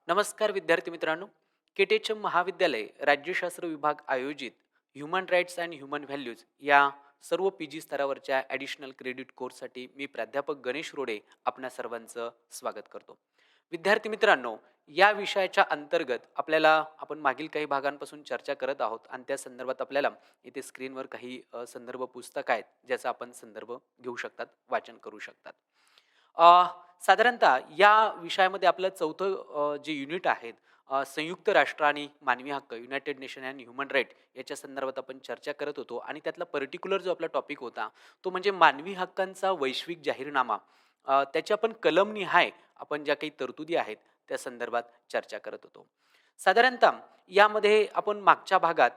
नमस्कार विद्यार्थी मित्रांनो. केटेचम महाविद्यालय राज्यशास्त्र विभाग आयोजित human rights and human values या सर्व पी जी स्तरावरच्या ॲडिशनल क्रेडिट कोर्ससाठी मी प्राध्यापक गणेश रोडे आपणा सर्वांचं स्वागत करतो. विद्यार्थी मित्रांनो, या विषयाच्या अंतर्गत आपण मागील काही भागांपासून चर्चा करत आहोत आणि त्या संदर्भात आपल्याला इथे स्क्रीनवर काही संदर्भ पुस्तक आहेत ज्याचा आपण संदर्भ घेऊ शकतात, वाचन करू शकतात. अ, साधारणतः या विषयामध्ये आपलं चौथं जे युनिट आहेत, संयुक्त राष्ट्र आणि मानवी हक्क, United Nation and human right याच्या संदर्भात आपण चर्चा करत होतो आणि त्यातला पर्टिक्युलर जो आपला टॉपिक होता तो म्हणजे मानवी हक्कांचा वैश्विक जाहीरनामा. त्याच्या आपण कलमनिहाय आपण ज्या काही तरतुदी आहेत त्या संदर्भात चर्चा करत होतो. साधारणतः यामध्ये आपण मागच्या भागात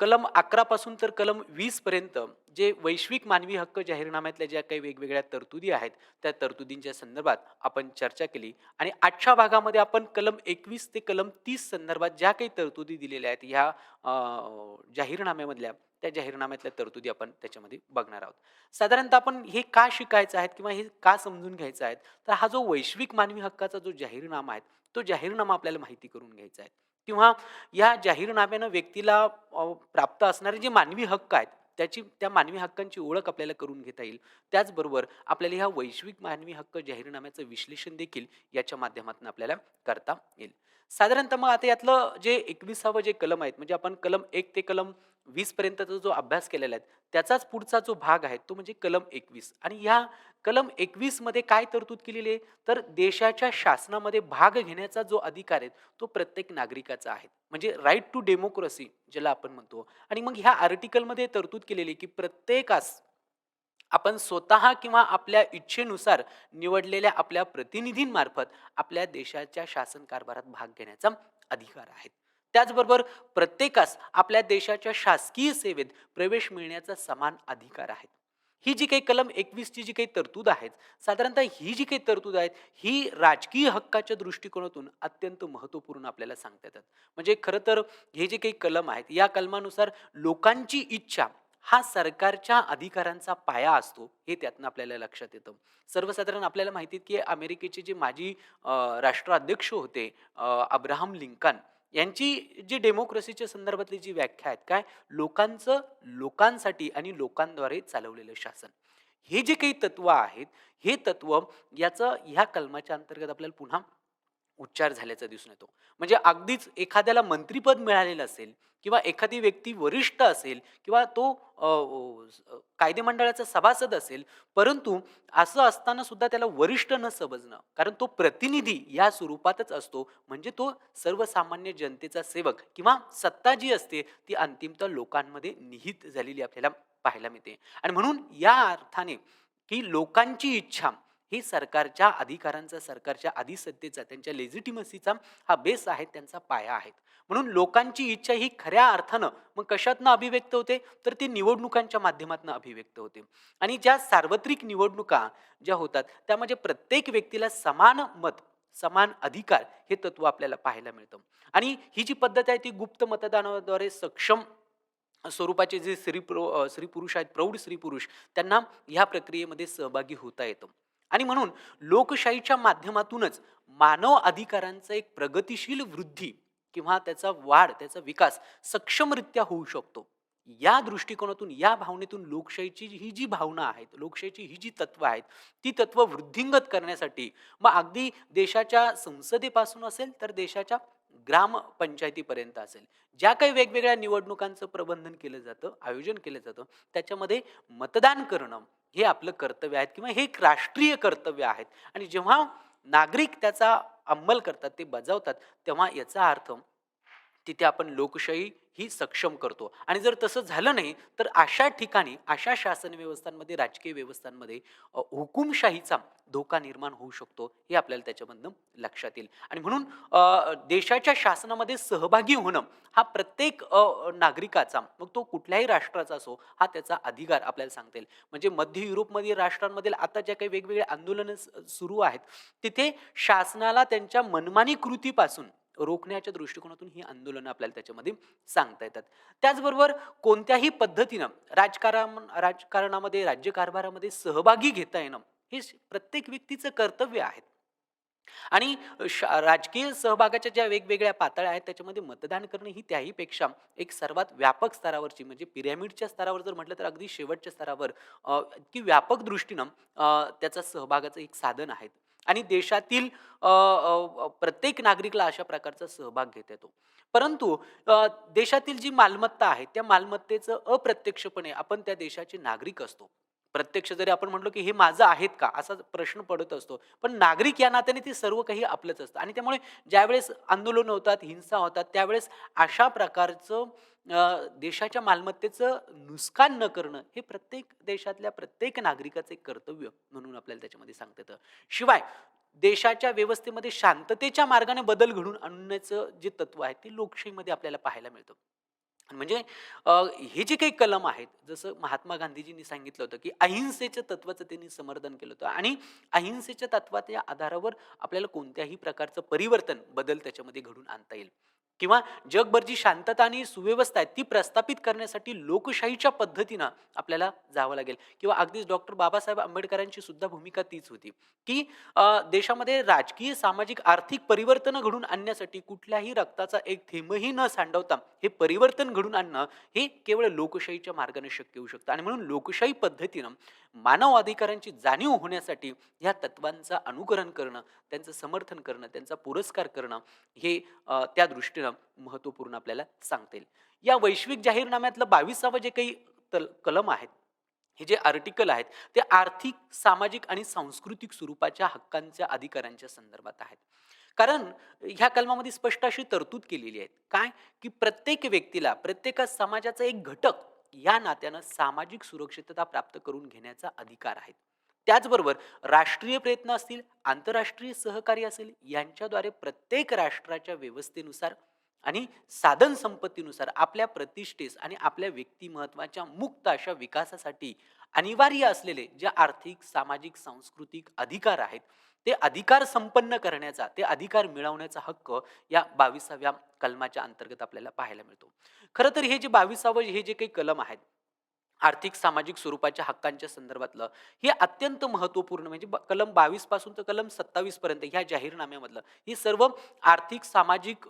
कलम 11 पासून तर कलम 20 पर्यंत जे वैश्विक मानवी हक्क जाहीरनाम्यातल्या ज्या काही वेगवेगळ्या तरतुदी आहेत त्या तरतुदींच्या संदर्भात आपण चर्चा केली आणि आजच्या भागामध्ये आपण कलम 21 ते कलम 30 संदर्भात ज्या काही तरतुदी दिलेल्या आहेत ह्या जाहीरनाम्यामधल्या त्या जाहीरनाम्यातल्या तरतुदी आपण त्याच्यामध्ये बघणार आहोत. साधारणतः आपण हे का शिकायचं आहे किंवा हे का समजून घ्यायचं आहे, तर हा जो वैश्विक मानवी हक्काचा जो जाहीरनामा आहे तो जाहीरनामा आपल्याला माहिती करून घ्यायचा आहे किंवा या जाहीरनाम्यानं व्यक्तीला प्राप्त असणारे जे मानवी हक्क आहेत त्या मानवी हक्कांची ओळख आपल्याला करून घेता येईल. त्याचबरोबर आपल्याला ह्या वैश्विक मानवी हक्क जाहीरनाम्याचं विश्लेषण देखील याच्या माध्यमातून आपल्याला करता येईल. साधारणतः मग आता यातलं जे 21 जे कलम आहेत म्हणजे आपण कलम 1 ते कलम 20 पर्यंतचा जो अभ्यास केलेला आहे त्याचाच पुढचा जो भाग आहे तो म्हणजे कलम 21 आणि ह्या कलम 21 मध्ये काय तरतूद केलेली आहे, तर देशाच्या शासनामध्ये भाग घेण्याचा जो अधिकार आहे तो प्रत्येक नागरिकाचा आहे. म्हणजे राईट टू डेमोक्रेसी ज्याला आपण म्हणतो. आणि मग ह्या आर्टिकलमध्ये तरतूद केलेली की प्रत्येकास आपण स्वतः किंवा आपल्या इच्छेनुसार निवडलेल्या आपल्या प्रतिनिधींमार्फत आपल्या देशाच्या शासन कारभारात भाग घेण्याचा अधिकार आहे. त्याचबरोबर प्रत्येकास आपल्या देशाच्या शासकीय सेवेत प्रवेश मिळण्याचा समान अधिकार आहे. ही जी काही कलम 21 ची जी काही तरतूद आहेत, साधारणतः ही जी काही तरतूद आहेत ही राजकीय हक्काच्या दृष्टिकोनातून अत्यंत महत्त्वपूर्ण आपल्याला सांगता येतात. म्हणजे खरं तर हे जे काही कलम आहेत या कलमानुसार लोकांची इच्छा हा सरकारच्या अधिकारांचा पाया असतो हे त्यातनं आपल्याला लक्षात येतं. सर्वसाधारण आपल्याला माहिती आहे की अमेरिकेचे जे माजी राष्ट्राध्यक्ष होते अब्राहम लिंकन यांची जी डेमोक्रेसीच्या संदर्भातली जी व्याख्या आहेत काय, लोकांचं लोकांसाठी आणि लोकांद्वारे चालवलेलं शासन. हे जे काही तत्व आहेत हे तत्व याचं ह्या कलमाच्या अंतर्गत आपल्याला पुन्हा उच्चार झाल्याचं दिसून येतो. म्हणजे अगदीच एखाद्याला मंत्रिपद मिळालेलं असेल किंवा एखादी व्यक्ती वरिष्ठ असेल किंवा तो कायदेमंडळाचा सभासद असेल, परंतु असं असताना सुद्धा त्याला वरिष्ठ न समजणं, कारण तो प्रतिनिधी या स्वरूपातच असतो. म्हणजे तो सर्वसामान्य जनतेचा सेवक किंवा सत्ता जी असते ती अंतिमतः लोकांमध्ये निहित झालेली आपल्याला पाहायला मिळते. आणि म्हणून या अर्थाने की लोकांची इच्छा ही सरकारच्या अधिकारांचा, सरकारच्या अधिसत्तेचा, त्यांच्या लेजिटिमसीचा हा बेस आहे, त्यांचा पाया आहेत. म्हणून लोकांची इच्छा ही खऱ्या अर्थानं मग कशातनं अभिव्यक्त होते, तर ती निवडणुकांच्या माध्यमातून अभिव्यक्त होते. आणि ज्या सार्वत्रिक निवडणुका ज्या होतात त्यामध्ये प्रत्येक व्यक्तीला समान मत, समान अधिकार हे तत्व आपल्याला पाहायला मिळतं. आणि ही जी पद्धत आहे ती गुप्त मतदानाद्वारे सक्षम स्वरूपाचे जे स्त्री पुरुष आहेत, प्रौढ स्त्री पुरुष, त्यांना ह्या प्रक्रियेमध्ये सहभागी होता येतं. आणि म्हणून लोकशाहीच्या माध्यमातूनच मानव अधिकारांचा एक प्रगतिशील वृद्धी किंवा त्याचा वाढ, त्याचा विकास सक्षमरित्या होऊ शकतो. या दृष्टिकोनातून, या भावनेतून लोकशाहीची ही जी भावना आहे, लोकशाहीची ही जी तत्व आहेत ती तत्व वृद्धिंगत करण्यासाठी मग अगदी देशाच्या संसदेपासून असेल तर देशाच्या ग्रामपंचायतीपर्यंत असेल, ज्या काही वेगवेगळ्या निवडणुकांचं प्रबंधन केलं जातं, आयोजन केलं जातं, त्याच्यामध्ये मतदान करणं हे आपलं कर्तव्य आहे किंवा हे एक राष्ट्रीय कर्तव्य आहे. आणि जेव्हा नागरिक त्याचा अंमल करतात, ते बजावतात, तेव्हा याचा अर्थ तिथे आपण लोकशाही ही सक्षम करतो. आणि जर तसं झालं नाही तर अशा ठिकाणी, अशा शासन व्यवस्थांमध्ये, राजकीय व्यवस्थांमध्ये हुकुमशाहीचा धोका निर्माण होऊ शकतो हे आपल्याला त्याच्यामधनं लक्षात येईल. आणि म्हणून देशाच्या शासनामध्ये सहभागी होणं हा प्रत्येक नागरिकाचा, मग तो कुठल्याही राष्ट्राचा असो, हा त्याचा अधिकार आपल्याला सांगता येईल. म्हणजे मध्य युरोपमध्ये राष्ट्रांमधील आता ज्या काही वेगवेगळे आंदोलनं सुरू आहेत तिथे शासनाला त्यांच्या मनमानी कृतीपासून रोखण्याच्या दृष्टिकोनातून ही आंदोलनं आपल्याला त्याच्यामध्ये सांगता येतात. त्याचबरोबर कोणत्याही पद्धतीनं राजकारणामध्ये, राज्यकारभारामध्ये सहभागी घेता येणं हे प्रत्येक व्यक्तीचं कर्तव्य आहे. आणि राजकीय सहभागाच्या ज्या वेगवेगळ्या पातळ्या आहेत त्याच्यामध्ये मतदान करणं ही त्याहीपेक्षा एक सर्वात व्यापक स्तरावरची म्हणजे पिरॅमिडच्या स्तरावर जर म्हटलं तर अगदी शेवटच्या स्तरावर इतकी व्यापक दृष्टीनं त्याचा सहभागाचं एक साधन आहे. आणि देशातील प्रत्येक नागरिकला अशा प्रकारचा सहभाग घेता येतो. परंतु देशातील जी मालमत्ता आहे त्या मालमत्तेचं अप्रत्यक्षपणे आपण त्या देशाचे नागरिक असतो. प्रत्यक्ष जरी आपण म्हटलो की हे माझं आहेत का असा प्रश्न पडत असतो, पण नागरिक या नात्याने ते सर्व काही आपलंच असतं. आणि त्यामुळे ज्यावेळेस आंदोलन होतात, हिंसा होतात, त्यावेळेस अशा प्रकारचं देशाच्या मालमत्तेचं नुकसान न करणं हे प्रत्येक देशातल्या प्रत्येक नागरिकाचं एक कर्तव्य म्हणून आपल्याला त्याच्यामध्ये सांगता येतं. शिवाय देशाच्या व्यवस्थेमध्ये शांततेच्या मार्गाने बदल घडवून आणण्याचं जे तत्व आहे ते लोकशाहीमध्ये आपल्याला पाहायला मिळतं. म्हणजे हे जे काही कलम आहेत, जसं महात्मा गांधीजींनी सांगितलं होतं, की अहिंसेच्या तत्त्वाचं त्यांनी समर्थन केलं होतं आणि अहिंसेच्या तत्त्वाच्या आधारावर आपल्याला कोणत्याही प्रकारचं परिवर्तन, बदल त्याच्यामध्ये घडवून आणता येईल. किंवा जगभर जी शांतता आणि सुव्यवस्था आहे, ती प्रस्थापित करण्यासाठी लोकशाहीच्या पद्धतीनं आपल्याला जावं लागेल. किंवा अगदीच डॉक्टर बाबासाहेब आंबेडकरांची सुद्धा भूमिका तीच होती, की देशामध्ये राजकीय, सामाजिक, आर्थिक परिवर्तन घडवून आणण्यासाठी कुठल्याही रक्ताचा एक थेंबही न सांडवता हे परिवर्तन घडवून आणणं हे केवळ लोकशाहीच्या मार्गाने शक्य होऊ शकतं. आणि म्हणून लोकशाही पद्धतीनं मानव अधिकारांची जाणीव होण्यासाठी ह्या तत्वांचं अनुकरण करणं, त्यांचं समर्थन करणं, त्यांचा पुरस्कार करणं हे त्या दृष्टीनं महत्त्वपूर्ण आपल्याला सांगता येईल. या वैश्विक जाहीरनाम्यातलं 22वा जे काही कलम आहेत, हे जे आर्टिकल आहेत, ते आर्थिक, सामाजिक आणि सांस्कृतिक स्वरूपाच्या हक्कांच्या अधिकारांच्या संदर्भात आहेत. कारण ह्या कलमामध्ये स्पष्ट अशी तरतूद केलेली आहे. काय? की प्रत्येक व्यक्तीला, प्रत्येक समाजाचा एक घटक या नात्यानं सामाजिक सुरक्षितता प्राप्त करून घेण्याचा अधिकार आहे. त्याचबरोबर राष्ट्रीय प्रयत्न असतील, आंतरराष्ट्रीय सहकार्य असेल, यांच्याद्वारे प्रत्येक राष्ट्राच्या व्यवस्थेनुसार आणि साधन संपत्तीनुसार आपल्या प्रतिष्ठेस आणि आपल्या व्यक्तिमत्वाच्या मुक्त अशा विकासासाठी अनिवार्य असलेले जे आर्थिक, सामाजिक, सांस्कृतिक अधिकार आहेत, ते अधिकार संपन्न करण्याचा, ते अधिकार मिळवण्याचा हक्क या 22व्या कलमाच्या अंतर्गत आपल्याला पाहायला मिळतो. खरं तर हे जे 22वं हे जे काही कलम आहेत, आर्थिक, सामाजिक स्वरूपाच्या हक्कांच्या संदर्भातलं हे अत्यंत महत्त्वपूर्ण म्हणजे कलम 22 पासून तर कलम 27 पर्यंत ह्या जाहीरनाम्यामधलं हे सर्व आर्थिक, सामाजिक,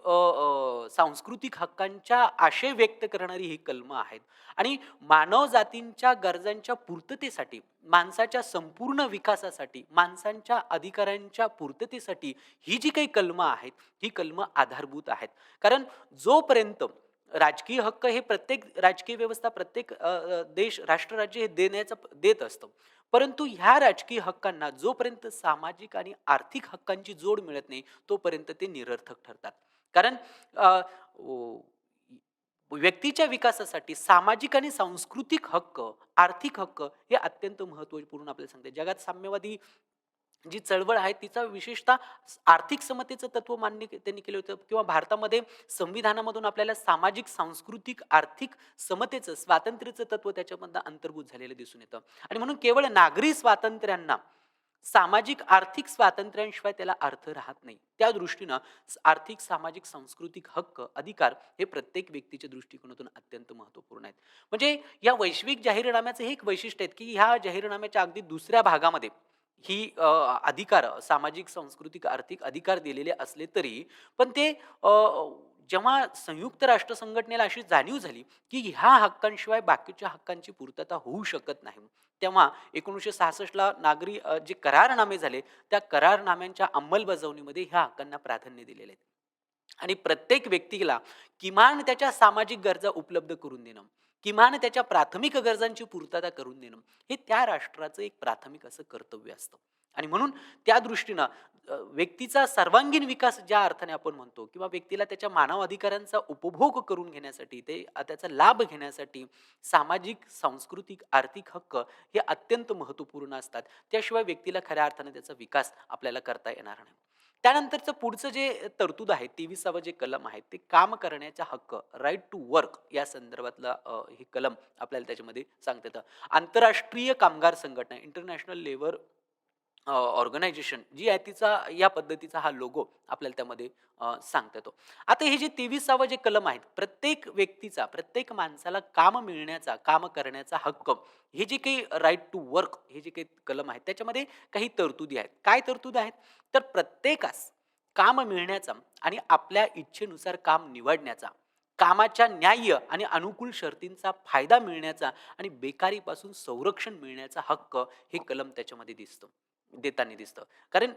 सांस्कृतिक हक्कांच्या आशय व्यक्त करणारी ही कलमं आहेत. आणि मानव जातींच्या गरजांच्या पूर्ततेसाठी, माणसाच्या संपूर्ण विकासासाठी, माणसांच्या अधिकारांच्या पूर्ततेसाठी ही जी काही कलमं आहेत, ही कलमं आधारभूत आहेत. कारण जोपर्यंत राजकीय हक्क हे प्रत्येक राजकीय व्यवस्था, प्रत्येक देश, राष्ट्रराज्य हे देत असतं. परंतु ह्या राजकीय हक्कांना जोपर्यंत सामाजिक आणि आर्थिक हक्कांची जोड मिळत नाही, तोपर्यंत ते निरर्थक ठरतात. कारण अ, ओ व्यक्तीच्या विकासासाठी सामाजिक आणि सांस्कृतिक हक्क, आर्थिक हक्क हे अत्यंत महत्त्वपूर्ण आपल्याला सांगते. जगात साम्यवादी जी चळवळ आहे तिचा विशेषतः आर्थिक समतेचं तत्व मान्य त्यांनी केलं होतं. किंवा भारतामध्ये संविधानामधून आपल्याला सामाजिक, सांस्कृतिक, आर्थिक समतेचं, स्वातंत्र्याचं तत्व त्याच्यामधनं अंतर्भूत झालेलं दिसून येतं. आणि म्हणून केवळ नागरी स्वातंत्र्यांना सामाजिक, आर्थिक स्वातंत्र्यांशिवाय त्याला अर्थ राहत नाही. त्या दृष्टीनं आर्थिक, सामाजिक, सांस्कृतिक हक्क, अधिकार हे प्रत्येक व्यक्तीच्या दृष्टिकोनातून अत्यंत महत्त्वपूर्ण आहेत. म्हणजे या वैश्विक जाहीरनाम्याचं हे एक वैशिष्ट्य आहे, की ह्या जाहीरनाम्याच्या अगदी दुसऱ्या भागामध्ये ही अधिकार, सामाजिक, सांस्कृतिक, आर्थिक अधिकार दिलेले असले तरी पण ते जेव्हा संयुक्त राष्ट्र संघटनेला अशी जाणीव झाली, की ह्या हक्कांशिवाय बाकीच्या हक्कांची पूर्तता होऊ शकत नाही. तेव्हा 1966ला नागरी जे करारनामे झाले, त्या करारनाम्यांच्या अंमलबजावणीमध्ये ह्या हक्कांना प्राधान्य दिलेले आहे. आणि प्रत्येक व्यक्तीला किमान त्याच्या सामाजिक गरजा उपलब्ध करून देणं, किमान त्याच्या प्राथमिक गरजांची पूर्तता करून देणं, हे त्या राष्ट्राचं एक प्राथमिक असं कर्तव्य असतं. आणि म्हणून त्या दृष्टीनं व्यक्तीचा सर्वांगीण विकास ज्या अर्थाने आपण म्हणतो किंवा व्यक्तीला त्याच्या मानव अधिकारांचा उपभोग करून घेण्यासाठी, त्याचा लाभ घेण्यासाठी सामाजिक, सांस्कृतिक, आर्थिक हक्क हे अत्यंत महत्त्वपूर्ण असतात. त्याशिवाय व्यक्तीला खऱ्या अर्थाने त्याचा विकास आपल्याला करता येणार नाही. त्यानंतरचं पुढचं जे तरतूद आहे, 23वं जे कलम आहे, ते काम करण्याचा हक्क, राईट टू वर्क या संदर्भातलं हे कलम आपल्याला त्याच्यामध्ये सांगता येतं. आंतरराष्ट्रीय कामगार संघटना, इंटरनॅशनल लेबर ऑर्गनायझेशन जी आहे तिचा या पद्धतीचा हा लोगो आपल्याला त्यामध्ये सांगता येतो. आता हे जे 23वा जे कलम आहेत, प्रत्येक व्यक्तीचा, प्रत्येक माणसाला काम मिळण्याचा, काम करण्याचा हक्क, हे जे काही राइट टू वर्क हे जे काही कलम आहेत, त्याच्यामध्ये काही तरतुदी आहेत. काय तरतूद आहेत? तर प्रत्येकास काम मिळण्याचा आणि आपल्या इच्छेनुसार काम निवडण्याचा, कामाच्या न्याय्य आणि अनुकूल शर्तींचा फायदा मिळण्याचा आणि बेकारीपासून संरक्षण मिळण्याचा हक्क हे कलम त्याच्यामध्ये दिसतं. देताना दिसतं. कारण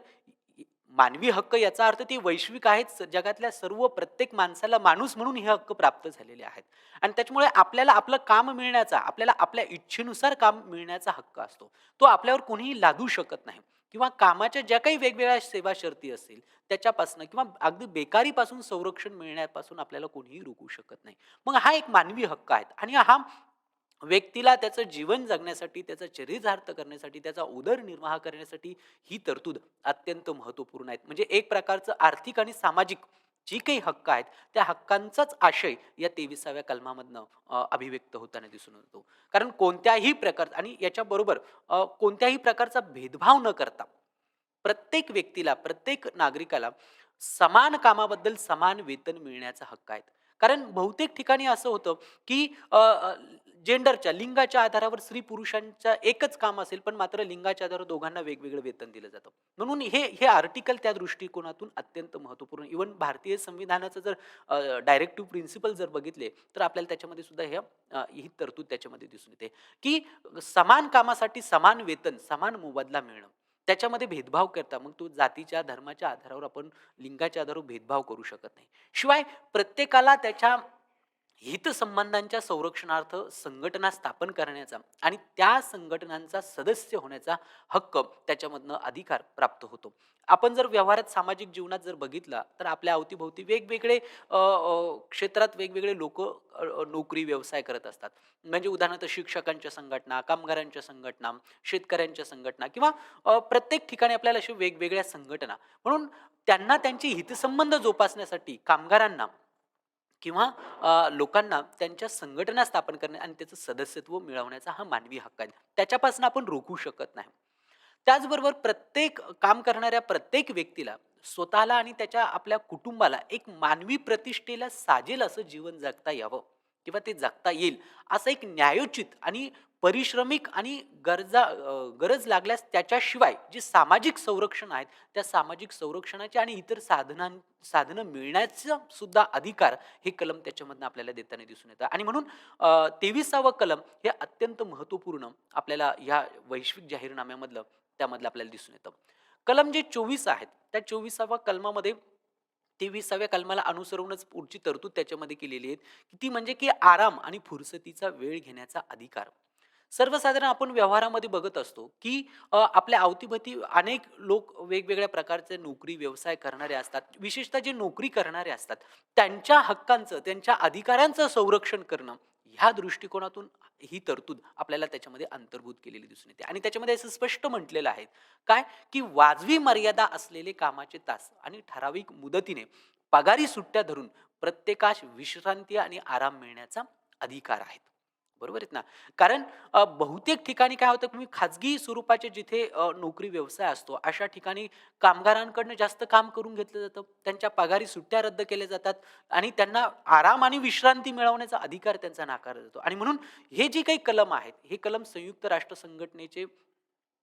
मानवी हक्क याचा अर्थ ते वैश्विक आहेत. जगातल्या सर्व प्रत्येक माणसाला माणूस म्हणून हे हक्क प्राप्त झालेले आहेत. आणि त्याच्यामुळे आपल्याला आपलं काम मिळण्याचा, आपल्याला आपल्या इच्छेनुसार काम मिळण्याचा हक्क असतो. तो आपल्यावर कोणीही लादू शकत नाही किंवा कामाच्या ज्या काही वेगवेगळ्या सेवा शर्ती असतील त्याच्यापासून किंवा अगदी बेकारीपासून संरक्षण मिळण्यापासून आपल्याला कोणीही रोखू शकत नाही. मग हा एक मानवी हक्क आहे आणि हा व्यक्तीला त्याचं जीवन जगण्यासाठी, त्याचा चरितार्थ करण्यासाठी, त्याचा उदरनिर्वाह करण्यासाठी ही तरतूद अत्यंत महत्त्वपूर्ण आहेत. म्हणजे एक प्रकारचं आर्थिक आणि सामाजिक जी काही हक्क आहेत, त्या हक्कांचाच आशय या 23व्या कलमामधनं अभिव्यक्त होताना दिसून येतो. कारण कोणत्याही प्रकार आणि याच्याबरोबर कोणत्याही प्रकारचा भेदभाव न करता प्रत्येक व्यक्तीला, प्रत्येक नागरिकाला समान कामाबद्दल समान वेतन मिळण्याचा हक्क आहे. कारण बहुतेक ठिकाणी असं होतं, की जेंडरच्या, लिंगाच्या आधारावर स्त्री-पुरुषांचं एकच काम असेल, पण मात्र लिंगाच्या आधारावर दोघांना वेगवेगळं वेतन दिलं जातं. म्हणून हे हे आर्टिकल त्या दृष्टिकोनातून अत्यंत महत्त्वपूर्ण इव्हन भारतीय संविधानाचं जर डायरेक्टिव्ह प्रिन्सिपल जर बघितले, तर आपल्याला त्याच्यामध्ये सुद्धा ही तरतूद त्याच्यामध्ये दिसून येते, की समान कामासाठी समान वेतन, समान मोबदला मिळणं. त्याच्यामध्ये भेदभाव करता मग तो जातीच्या, धर्माच्या आधारावर आपण लिंगाच्या आधारावर भेदभाव करू शकत नाही. शिवाय प्रत्येकाला त्याच्या हितसंबंधांच्या संरक्षणार्थ संघटना स्थापन करण्याचा आणि त्या संघटनांचा सदस्य होण्याचा हक्क त्याच्यामधनं अधिकार प्राप्त होतो. आपण जर व्यवहारात सामाजिक जीवनात जर बघितला तर आपल्या अवतीभोवती वेगवेगळे क्षेत्रात वेगवेगळे लोक नोकरी व्यवसाय करत असतात. म्हणजे उदाहरणार्थ शिक्षकांच्या संघटना, कामगारांच्या संघटना, शेतकऱ्यांच्या संघटना किंवा प्रत्येक ठिकाणी आपल्याला अशा वेगवेगळ्या संघटना म्हणून त्यांना त्यांचे हितसंबंध जोपासण्यासाठी कामगारांना किंवा लोकांना त्यांच्या संघटना स्थापन करणे आणि त्याचं सदस्यत्व मिळवण्याचा हा मानवी हक्क आहे. त्याच्यापासून आपण रोखू शकत नाही. त्याचबरोबर प्रत्येक काम करणाऱ्या प्रत्येक व्यक्तीला स्वतःला आणि त्याच्या आपल्या कुटुंबाला एक मानवी प्रतिष्ठेला साजेल असं जीवन जगता यावं किंवा ते जगता येईल असं एक न्यायोचित आणि परिश्रमिक आणि गरज लागल्यास त्याच्याशिवाय जे सामाजिक संरक्षण आहेत त्या सामाजिक संरक्षणाचे आणि इतर साधनं मिळण्याचा सुद्धा अधिकार हे कलम त्याच्यामधनं आपल्याला देताना दिसून येतं आणि म्हणून 23वा कलम हे अत्यंत महत्त्वपूर्ण आपल्याला ह्या वैश्विक जाहीरनाम्यामधलं त्यामधलं आपल्याला दिसून येतं. कलम जे 24 आहेत, त्या 24व्या कलमामध्ये 23व्या कलमाला अनुसरूनच पुढची तरतूद त्याच्यामध्ये केलेली आहे, की ती म्हणजे की आराम आणि फुरसतीचा वेळ घेण्याचा अधिकार. सर्वसाधारण आपण व्यवहारामध्ये बघत असतो, की आपल्या अवतीभोवती अनेक लोक वेगवेगळ्या प्रकारचे नोकरी, व्यवसाय करणारे असतात. विशेषतः जे नोकरी करणारे असतात, त्यांच्या हक्कांचं, त्यांच्या अधिकारांचं संरक्षण करणं, ह्या दृष्टिकोनातून ही तरतूद आपल्याला त्याच्यामध्ये अंतर्भूत केलेली दिसून येते आणि त्याच्यामध्ये असं स्पष्ट म्हटलेलं आहे, काय की वाजवी मर्यादा असलेले कामाचे तास आणि ठराविक मुदतीने पगारी सुट्ट्या धरून प्रत्येकास विश्रांती आणि आराम मिळण्याचा अधिकार आहे. बरोबर आहेत ना? कारण बहुतेक ठिकाणी काय होतं, तुम्ही खाजगी स्वरूपाचे जिथे नोकरी व्यवसाय असतो, अशा ठिकाणी कामगारांकडनं जास्त काम करून घेतलं जातं. त्यांच्या पगारी सुट्ट्या रद्द केल्या जातात आणि त्यांना आराम आणि विश्रांती मिळवण्याचा अधिकार त्यांचा नाकारला जातो आणि म्हणून हे जे काही कलम आहेत, हे कलम संयुक्त राष्ट्र संघटनेचे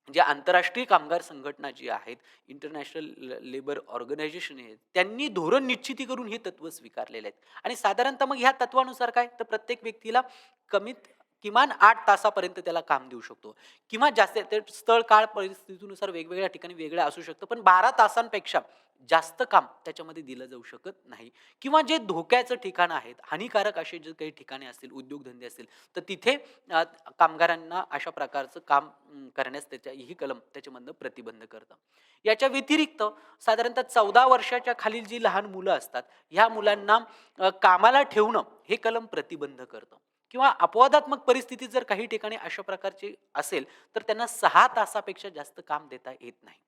जे आंतरराष्ट्रीय कामगार संघटना जी आहेत, इंटरनॅशनल लेबर ऑर्गनायझेशन आहे, त्यांनी धोरण निश्चिती करून हे तत्व स्वीकारलेले आहेत आणि साधारणतः मग ह्या तत्वानुसार काय, तर प्रत्येक व्यक्तीला किमान 8 तासापर्यंत त्याला काम देऊ शकतो किंवा जास्त ते स्थळ, काळ, परिस्थितीनुसार वेगवेगळ्या ठिकाणी वेगळं असू शकतं, पण 12 तासांपेक्षा जास्त काम त्याच्यामध्ये दिलं जाऊ शकत नाही किंवा जे धोक्याचं ठिकाण आहेत, हानिकारक असे जे काही ठिकाणे असतील, उद्योगधंदे असतील, तर तिथे कामगारांना अशा प्रकारचं काम करण्यास ही कलम त्याच्यामधनं प्रतिबंध करतं. याच्या व्यतिरिक्त साधारणतः 14 वर्षाच्या खालील जी लहान मुलं असतात, ह्या मुलांना कामाला ठेवणं हे कलम प्रतिबंध करतं किंवा अपवादात्मक परिस्थितीत जर काही ठिकाणी अशा प्रकारची असेल, तर त्यांना 6 तासापेक्षा जास्त काम देता येत नाही.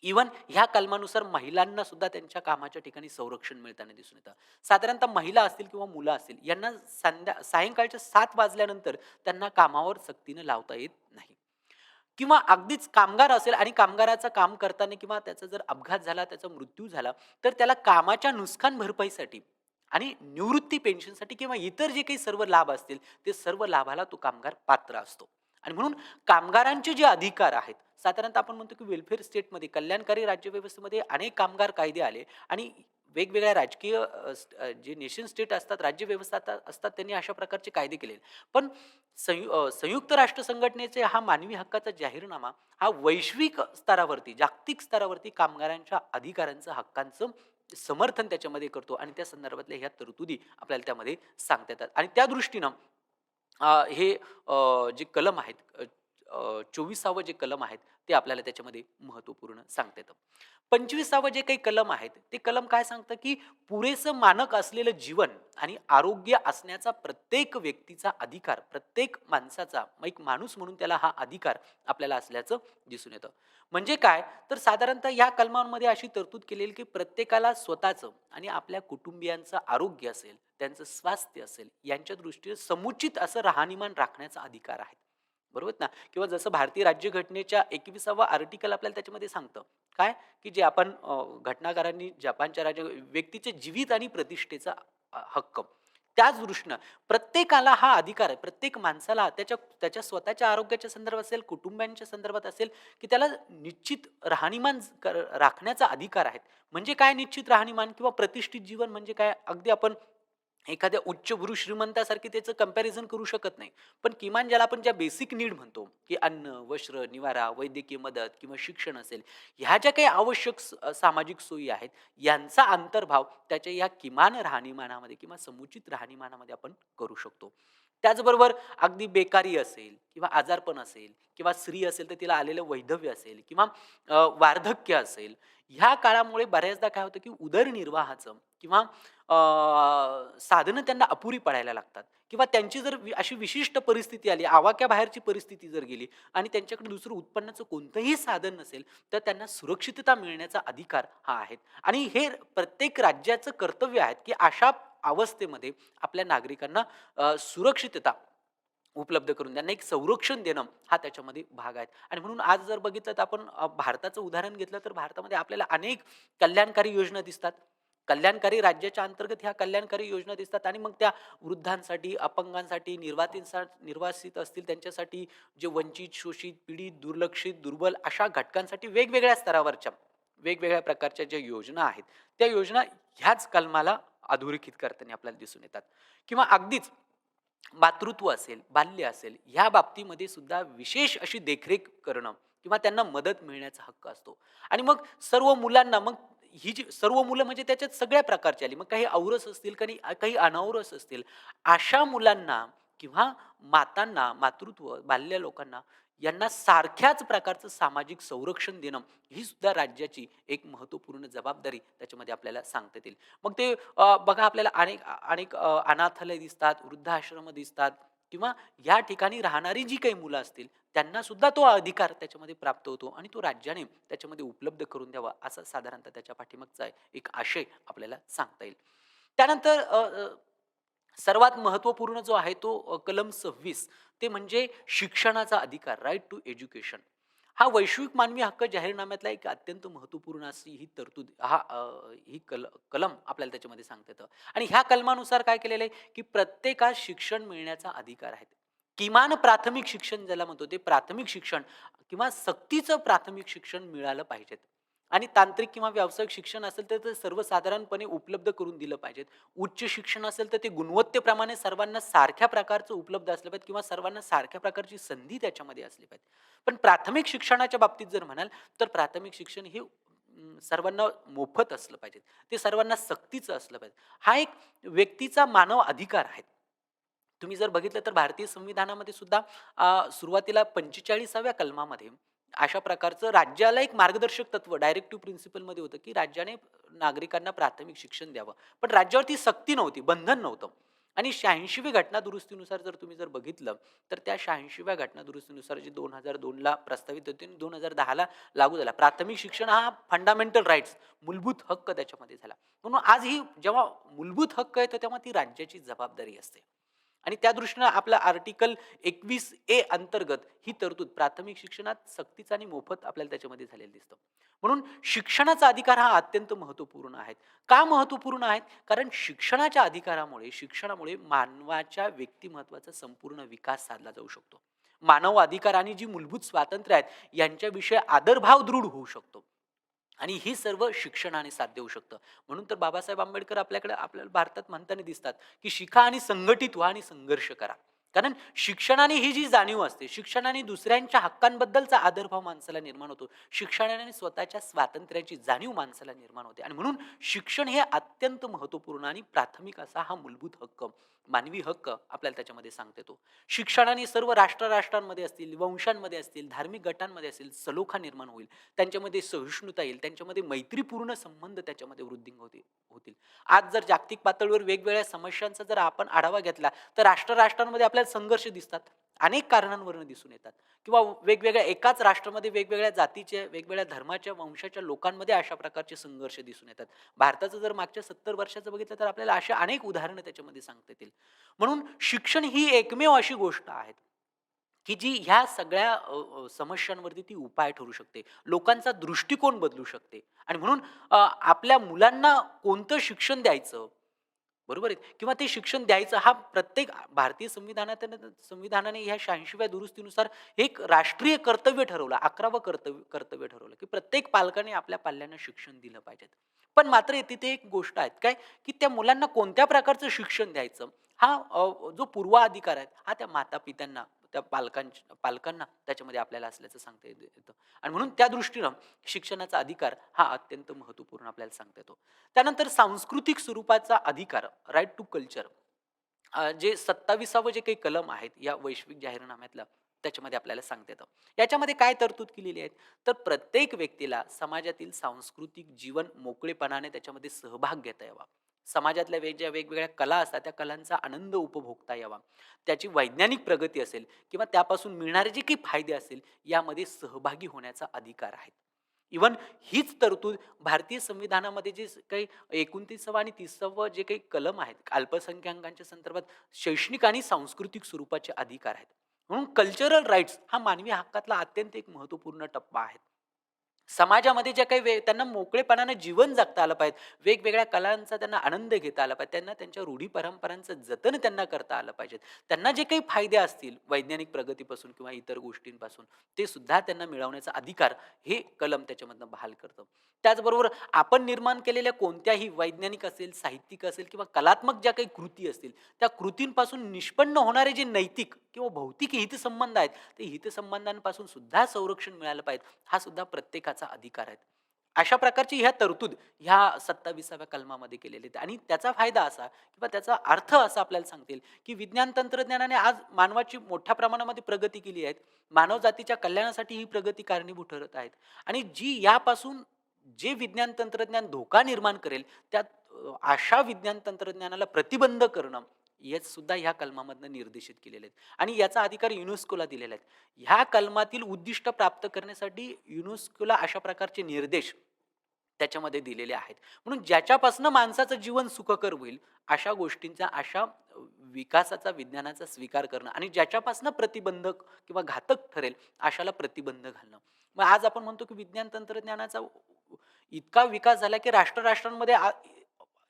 इव्हन ह्या कलमानुसार महिलांना सुद्धा त्यांच्या कामाच्या ठिकाणी संरक्षण मिळताना दिसून येतं. साधारणतः महिला असतील किंवा मुलं असतील, यांना सायंकाळच्या 7 वाजल्यानंतर त्यांना कामावर सक्तीनं लावता येत नाही. किंवा अगदीच कामगार असेल आणि कामगाराचं काम करताना किंवा त्याचा जर अपघात झाला, त्याचा मृत्यू झाला, तर त्याला कामाच्या नुकसान भरपाईसाठी आणि निवृत्ती पेन्शनसाठी किंवा इतर जे काही सर्व लाभ असतील, ते सर्व लाभाला तो कामगार पात्र असतो. आणि म्हणून कामगारांचे जे अधिकार आहेत, साधारणतः आपण म्हणतो की वेलफेअर स्टेटमध्ये, कल्याणकारी राज्यव्यवस्थेमध्ये अनेक कामगार कायदे आले आणि वेगवेगळ्या राजकीय जे नेशन स्टेट असतात, राज्यव्यवस्था असतात, त्यांनी अशा प्रकारचे कायदे केले. पण संयुक्त राष्ट्र संघटनेचे हा मानवी हक्काचा जाहीरनामा हा वैश्विक स्तरावरती, जागतिक स्तरावरती कामगारांच्या अधिकारांचं, हक्कांचं समर्थन त्याच्यामध्ये करतो आणि त्या संदर्भातल्या ह्या तरतुदी आपल्याला त्यामध्ये सांगता येतात. आणि त्या दृष्टीनं हे जे कलम आहेत, 24वे जे कलम आहेत, ते आपल्याला त्याच्यामध्ये महत्त्वपूर्ण सांगता येतं. 25वे जे काही कलम आहेत, ते कलम काय सांगतं, की पुरेसं मानक असलेलं जीवन आणि आरोग्य असण्याचा प्रत्येक व्यक्तीचा अधिकार, प्रत्येक माणसाचा, मग एक माणूस म्हणून त्याला हा अधिकार आपल्याला असल्याचं दिसून येतं. म्हणजे काय, तर साधारणतः या कलमांमध्ये अशी तरतूद केलेली, की प्रत्येकाला स्वतःचं आणि आपल्या कुटुंबियांचं आरोग्य असेल, त्यांचं स्वास्थ्य असेल, यांच्या दृष्टीने समुचित असं राहणीमान राखण्याचा अधिकार आहे. बरोबर ना? किंवा जसं भारतीय राज्यघटनेच्या 21वा आर्टिकल आपल्याला त्याच्यामध्ये सांगतं. काय? की जे आपण घटनाकारांनी जपानच्या व्यक्तीचे जीवित आणि प्रतिष्ठेचा हक्क. त्याच दृष्टीनं प्रत्येकाला हा अधिकार आहे. प्रत्येक माणसाला त्याच्या त्याच्या स्वतःच्या आरोग्याच्या संदर्भात असेल, कुटुंबियांच्या संदर्भात असेल, की त्याला निश्चित राहणीमान राखण्याचा अधिकार आहे. म्हणजे काय निश्चित राहणीमान किंवा प्रतिष्ठित जीवन म्हणजे काय? अगदी आपण एखाद्या उच्चभ्रू श्रीमंतासारखी त्याचं कंपॅरिझन करू शकत नाही. पण किमान ज्याला आपण ज्या बेसिक नीड म्हणतो, की अन्न, वस्त्र, निवारा, वैद्यकीय मदत किंवा शिक्षण असेल, ह्या ज्या काही आवश्यक सामाजिक सोयी आहेत, यांचा अंतर्भाव त्याच्या या किमान राहणीमानामध्ये किंवा समुचित राहणीमानामध्ये आपण करू शकतो. त्याचबरोबर अगदी बेकारी असेल किंवा आजारपण असेल किंवा स्त्री असेल तर तिला आलेलं वैधव्य असेल किंवा वार्धक्य असेल, ह्या काळामुळे बऱ्याचदा काय होतं, की उदरनिर्वाहाचं किंवा साधनं त्यांना अपुरी पडायला लागतात किंवा त्यांची जर अशी विशिष्ट परिस्थिती आली, आवाक्याबाहेरची परिस्थिती जर गेली आणि त्यांच्याकडे दुसरं उत्पन्नाचं कोणतंही साधन नसेल, तर त्यांना सुरक्षितता मिळण्याचा अधिकार हा आहे. आणि हे प्रत्येक राज्याचं कर्तव्य आहे, की अशा अवस्थेमध्ये आपल्या नागरिकांना सुरक्षितता उपलब्ध करून त्यांना एक संरक्षण देणं हा त्याच्यामध्ये भाग आहे. आणि म्हणून आज जर बघितलं तर आपण भारताचं उदाहरण घेतलं तर भारतामध्ये आपल्याला अनेक कल्याणकारी योजना दिसतात. कल्याणकारी राज्याच्या अंतर्गत ह्या कल्याणकारी योजना दिसतात आणि मग त्या वृद्धांसाठी, अपंगांसाठी, निर्वासित असतील त्यांच्यासाठी, जे वंचित, शोषित, पीडित, दुर्लक्षित, दुर्बल अशा घटकांसाठी वेगवेगळ्या स्तरावरच्या, वेगवेगळ्या प्रकारच्या ज्या योजना आहेत, त्या योजना ह्याच कलमाला अधोरेखित करताना आपल्याला दिसून येतात. किंवा अगदीच मातृत्व असेल, बाल्य असेल, ह्या बाबतीमध्ये सुद्धा विशेष अशी देखरेख करणं किंवा त्यांना मदत मिळण्याचा हक्क असतो. आणि मग सर्व मुलांना मग ही जी सर्व मुलं म्हणजे त्याच्यात सगळ्या प्रकारची आली. मग काही औरस असतील, काही काही अनौरस असतील. अशा मुलांना किंवा मातांना, मातृत्व, बाल्य लोकांना यांना सारख्याच प्रकारचं सामाजिक संरक्षण देणं, ही सुद्धा राज्याची एक महत्त्वपूर्ण जबाबदारी त्याच्यामध्ये आपल्याला सांगता येईल. मग ते बघा आपल्याला अनेक अनेक अनाथालय दिसतात, वृद्धाश्रम दिसतात किंवा या ठिकाणी राहणारी जी काही मुलं असतील, त्यांना सुद्धा तो अधिकार त्याच्यामध्ये प्राप्त होतो आणि तो राज्याने त्याच्यामध्ये उपलब्ध करून द्यावा, असा साधारणतः त्याच्या पाठीमागचा एक आशय आपल्याला सांगता येईल. त्यानंतर सर्वात महत्त्वपूर्ण जो आहे तो कलम 26, ते म्हणजे शिक्षणाचा अधिकार, राइट टू एज्युकेशन. हा वैश्विक मानवी हक्क जाहीरनाम्यातला एक अत्यंत महत्त्वपूर्ण अशी ही तरतूद, ही कलम आपल्याला त्याच्यामध्ये सांगता येतं. आणि ह्या कलमानुसार काय केलेलं आहे, की प्रत्येकास शिक्षण मिळण्याचा अधिकार आहे. किमान प्राथमिक शिक्षण ज्याला म्हणतो, ते प्राथमिक शिक्षण किंवा सक्तीचं प्राथमिक शिक्षण मिळालं पाहिजे. आणि तांत्रिक किंवा व्यावसायिक शिक्षण असेल तर ते सर्वसाधारणपणे उपलब्ध करून दिलं पाहिजे. उच्च शिक्षण असेल तर ते गुणवत्तेप्रमाणे सर्वांना सारख्या प्रकारचं उपलब्ध असलं पाहिजे किंवा सर्वांना सारख्या प्रकारची संधी त्याच्यामध्ये असली पाहिजे. पण प्राथमिक शिक्षणाच्या बाबतीत जर म्हणाल, तर प्राथमिक शिक्षण हे सर्वांना मोफत असलं पाहिजे. ते सर्वांना सक्तीचं असलं पाहिजे. हा एक व्यक्तीचा मानव अधिकार आहे. तुम्ही जर बघितलं तर भारतीय संविधानामध्ये सुद्धा सुरुवातीला 45व्या कलमामध्ये अशा प्रकारचं राज्याला एक मार्गदर्शक तत्व, डायरेक्टिव्ह प्रिन्सिपलमध्ये होतं, की राज्याने नागरिकांना प्राथमिक शिक्षण द्यावं. पण राज्यावरती सक्ती नव्हती, बंधन नव्हतं. आणि 86वी घटना दुरुस्तीनुसार जर तुम्ही जर बघितलं, तर त्या 86व्या घटना दुरुस्तीनुसार जी 2002ला प्रस्तावित होती आणि 2010ला लागू झाला. प्राथमिक शिक्षण हा फंडामेंटल राइट्स, मूलभूत हक्क त्याच्यामध्ये झाला. म्हणून आज ही जेव्हा मूलभूत हक्क येतो, तेव्हा ती राज्याची जबाबदारी असते. आणि त्या दृष्टीनं आपला आर्टिकल 21A अंतर्गत ही तरतूद प्राथमिक शिक्षणात सक्तीचं आणि मोफत आपल्याला त्याच्यामध्ये झालेलं दिसतं. म्हणून शिक्षणाचा अधिकार हा अत्यंत महत्त्वपूर्ण आहे. का महत्त्वपूर्ण आहेत? कारण शिक्षणाच्या अधिकारामुळे, शिक्षणामुळे मानवाच्या व्यक्तिमत्त्वाचा संपूर्ण विकास साधला जाऊ शकतो. मानव अधिकार आणि जी मूलभूत स्वातंत्र्य आहेत, यांच्याविषयी आदरभाव दृढ होऊ शकतो. आणि ही सर्व शिक्षणाने साध्य होऊ शकतं. म्हणून तर बाबासाहेब आंबेडकर आपल्याला भारतात म्हणताना दिसतात, की शिका आणि संघटित व्हा आणि संघर्ष करा. कारण शिक्षणाने ही जी जाणीव असते, शिक्षणाने दुसऱ्यांच्या हक्कांबद्दलचा आदरभाव माणसाला निर्माण होतो. शिक्षणाने स्वतःच्या स्वातंत्र्याची जाणीव माणसाला निर्माण होते आणि म्हणून शिक्षण हे अत्यंत महत्त्वपूर्ण आणि प्राथमिक असा हा मूलभूत हक्क, मानवी हक्क आपल्याला त्याच्यामध्ये सांगता येतो. शिक्षणाने सर्व राष्ट्रांमध्ये असतील, वंशांमध्ये असतील, धार्मिक गटांमध्ये असतील, सलोखा निर्माण होईल. त्यांच्यामध्ये सहिष्णुता येईल, त्यांच्यामध्ये मैत्रीपूर्ण संबंध त्याच्यामध्ये होतील. आज जर जागतिक पातळीवर वेगवेगळ्या समस्यांचा जर आपण आढावा घेतला, तर राष्ट्रांमध्ये आपल्याला संघर्ष दिसतात. अनेक कारणांवरून दिसून येतात किंवा वेगवेगळ्या एकाच राष्ट्रामध्ये वेगवेगळ्या जातीचे, वेगवेगळ्या धर्माच्या, वंशाच्या लोकांमध्ये अशा प्रकारचे संघर्ष दिसून येतात. भारताचं जर मागच्या 70 वर्षाचं बघितलं तर आपल्याला अशा अनेक उदाहरणं त्याच्यामध्ये सांगता येतील. म्हणून शिक्षण ही एकमेव अशी गोष्ट आहे की जी ह्या सगळ्या समस्यांवरती ती उपाय ठरू शकते. लोकांचा दृष्टिकोन बदलू शकते आणि म्हणून आपल्या मुलांना कोणतं शिक्षण द्यायचं, बरोबर आहे किंवा ते शिक्षण द्यायचं हा प्रत्येक भारतीय संविधानाने ह्या 86व्या दुरुस्तीनुसार एक राष्ट्रीय कर्तव्य ठरवलं, 11वं कर्तव्य ठरवलं, की प्रत्येक पालकाने आपल्या पाल्यांना शिक्षण दिलं पाहिजे. पण मात्र तिथे एक गोष्ट आहे काय, की त्या मुलांना कोणत्या प्रकारचं शिक्षण द्यायचं हा जो पूर्वाधिकार आहे हा त्या माता-पित्यांना, त्या पालकांना त्याच्यामध्ये आपल्याला असल्याचं सांगता येतं आणि म्हणून त्या दृष्टीनं शिक्षणाचा अधिकार हा अत्यंत महत्त्वपूर्ण आपल्याला सांगता येतो. त्यानंतर सांस्कृतिक स्वरूपाचा अधिकार, राईट टू कल्चर, जे 27वं जे काही कलम आहेत या वैश्विक जाहीरनाम्यातलं त्याच्यामध्ये आपल्याला सांगता येतं. याच्यामध्ये काय तरतूद केलेली आहे? तर प्रत्येक व्यक्तीला समाजातील सांस्कृतिक जीवन मोकळेपणाने त्याच्यामध्ये सहभाग घेता यावा. समाजातल्या ज्या वेगवेगळ्या कला असतात त्या कलांचा आनंद उपभोगता यावा. त्याची वैज्ञानिक प्रगती असेल किंवा त्यापासून मिळणारे जे काही फायदे असतील यामध्ये सहभागी होण्याचा अधिकार आहे. इव्हन हीच तरतूद भारतीय संविधानामध्ये जे काही 29वं आणि 30वं जे काही कलम आहेत, अल्पसंख्याकांच्या संदर्भात शैक्षणिक आणि सांस्कृतिक स्वरूपाचे अधिकार आहेत. म्हणून कल्चरल राईट्स हा मानवी हक्कातला अत्यंत एक महत्त्वपूर्ण टप्पा आहे. समाजामध्ये ज्या काही त्यांना मोकळेपणानं जीवन जगता आलं पाहिजे, वेगवेगळ्या कलांचा त्यांना आनंद घेता आला पाहिजे, त्यांना त्यांच्या रूढी परंपरांचं जतन त्यांना करता आलं पाहिजे. त्यांना जे काही फायदे असतील वैज्ञानिक प्रगतीपासून किंवा इतर गोष्टींपासून ते सुद्धा त्यांना मिळवण्याचा अधिकार हे कलम त्याच्यामधनं बहाल करतं. त्याचबरोबर आपण निर्माण केलेल्या कोणत्याही वैज्ञानिक असेल, साहित्यिक असेल किंवा कलात्मक ज्या काही कृती असतील, त्या कृतींपासून निष्पन्न होणारे जे नैतिक किंवा भौतिक हितसंबंध आहेत, ते हितसंबंधांपासून सुद्धा संरक्षण मिळालं पाहिजे. हा सुद्धा प्रत्येकाचा अधिकार आहे. अशा प्रकारची ह्या तरतूद ह्या 27व्या कलमामध्ये केलेले आहेत आणि त्याचा फायदा असा किंवा त्याचा अर्थ असा आपल्याला सांगतील, की विज्ञान तंत्रज्ञानाने आज मानवाची मोठ्या प्रमाणामध्ये प्रगती केली आहे. मानव जातीच्या कल्याणासाठी ही प्रगती कारणीभूत ठरत आहेत आणि जी यापासून जे विज्ञान तंत्रज्ञान धोका निर्माण करेल, त्यात अशा विज्ञान तंत्रज्ञानाला प्रतिबंध करणं हेच सुद्धा ह्या कलमामधनं निर्देशित केलेले आहेत आणि याचा अधिकार युनेस्कोला दिलेला आहे. ह्या कलमातील उद्दिष्ट प्राप्त करण्यासाठी युनेस्कोला अशा प्रकारचे निर्देश त्याच्यामध्ये दिलेले आहेत. म्हणून ज्याच्यापासून माणसाचं जीवन सुखकर होईल, अशा गोष्टींचा, अशा विकासाचा, विज्ञानाचा स्वीकार करणं आणि ज्याच्यापासून प्रतिबंधक किंवा घातक ठरेल, अशाला प्रतिबंध घालणं. मग आज आपण म्हणतो की विज्ञान तंत्रज्ञानाचा इतका विकास झाला की राष्ट्रांमध्ये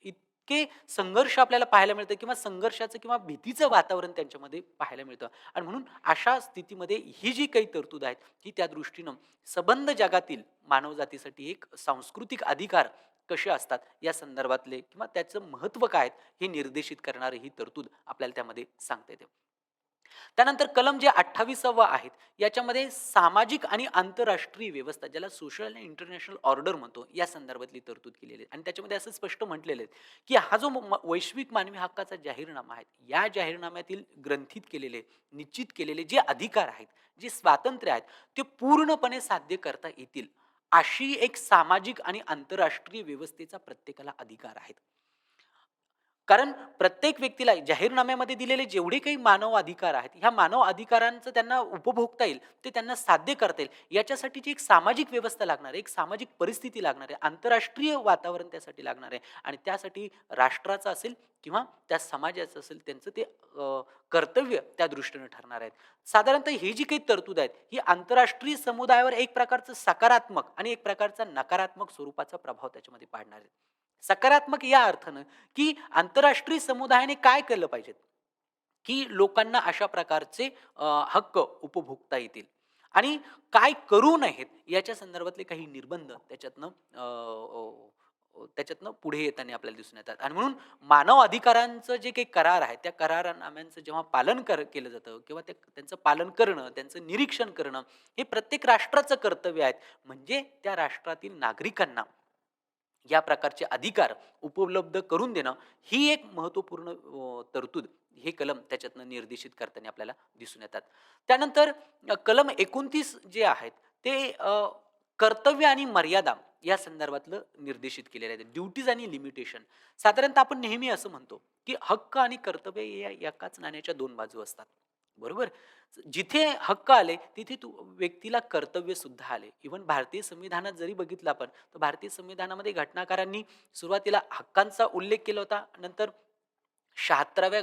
इतके संघर्ष आपल्याला पाहायला मिळतं किंवा संघर्षाचं किंवा भीतीचं वातावरण त्यांच्यामध्ये पाहायला मिळतं आणि म्हणून अशा स्थितीमध्ये ही जी काही तरतूद आहेत ही त्या दृष्टीनं सबंध जगातील मानवजातीसाठी एक सांस्कृतिक अधिकार कसे असतात या संदर्भातले किंवा त्याचं महत्त्व काय हे निर्देशित करणारी ही तरतूद आपल्याला त्यामध्ये सांगता येते. त्यानंतर कलम जे 28वं आहेत याच्यामध्ये सामाजिक आणि आंतरराष्ट्रीय व्यवस्था, ज्याला सोशल आणि इंटरनॅशनल ऑर्डर म्हणतो, या संदर्भातली तरतूद केलेली आहे आणि त्याच्यामध्ये असं स्पष्ट म्हटलेलं आहे की हा जो वैश्विक मानवी हक्काचा जाहीरनामा आहे, या जाहीरनाम्यातील ग्रंथित केलेले, निश्चित केलेले जे अधिकार आहेत, जे स्वातंत्र्य आहेत, ते पूर्णपणे साध्य करता येतील अशी एक सामाजिक आणि आंतरराष्ट्रीय व्यवस्थेचा प्रत्येकाला अधिकार आहे. कारण प्रत्येक व्यक्तीला जाहीरनाम्यामध्ये दिलेले जेवढे काही मानव अधिकार आहेत, ह्या मानव अधिकारांचं त्यांना उपभोगता येईल, ते त्यांना साध्य करता येईल, याच्यासाठीची एक सामाजिक व्यवस्था लागणार आहे, एक सामाजिक परिस्थिती लागणार आहे, आंतरराष्ट्रीय वातावरण त्यासाठी लागणार आहे आणि त्यासाठी राष्ट्राचं असेल किंवा त्या समाजाचं असेल, त्यांचं ते कर्तव्य त्या दृष्टीनं ठरणार आहेत. साधारणतः ही जी काही तरतूद आहेत, ही आंतरराष्ट्रीय समुदायावर एक प्रकारचं सकारात्मक आणि एक प्रकारचा नकारात्मक स्वरूपाचा प्रभाव त्याच्यामध्ये पाडणार आहेत. सकारात्मक या अर्थानं, की आंतरराष्ट्रीय समुदायाने काय केलं पाहिजे, की लोकांना अशा प्रकारचे हक्क उपभोगता येतील आणि काय करू नयेत याच्या संदर्भातले काही निर्बंध त्याच्यातनं पुढे येताना आपल्याला दिसून येतात आणि म्हणून मानव अधिकारांचं जे काही करार आहे, त्या करारनाम्यांचं जेव्हा पालन केलं जातं किंवा त्यांचं पालन करणं, त्यांचं निरीक्षण करणं, हे प्रत्येक राष्ट्राचं कर्तव्य आहे. म्हणजे त्या राष्ट्रातील नागरिकांना या प्रकारचे अधिकार उपलब्ध करून देणं, ही एक महत्त्वपूर्ण तरतूद हे कलम त्याच्यातनं निर्देशित करताना आपल्याला दिसून येतात. त्यानंतर कलम 29 जे आहेत ते कर्तव्य आणि मर्यादा या संदर्भातलं निर्देशित केलेलं आहे. ड्युटीज आणि लिमिटेशन. साधारणतः आपण नेहमी असं म्हणतो, की हक्क आणि कर्तव्य या एकाच नाण्याच्या 2 बाजू असतात. बरोबर? जिथे हक्क आले, तिथे व्यक्तीला कर्तव्य सुद्धा आले. इव्हन भारतीय संविधानात जरी बघितलं आपण, तर भारतीय संविधानामध्ये घटनाकारांनी सुरुवातीला हक्कांचा उल्लेख केला होता. नंतर 76व्या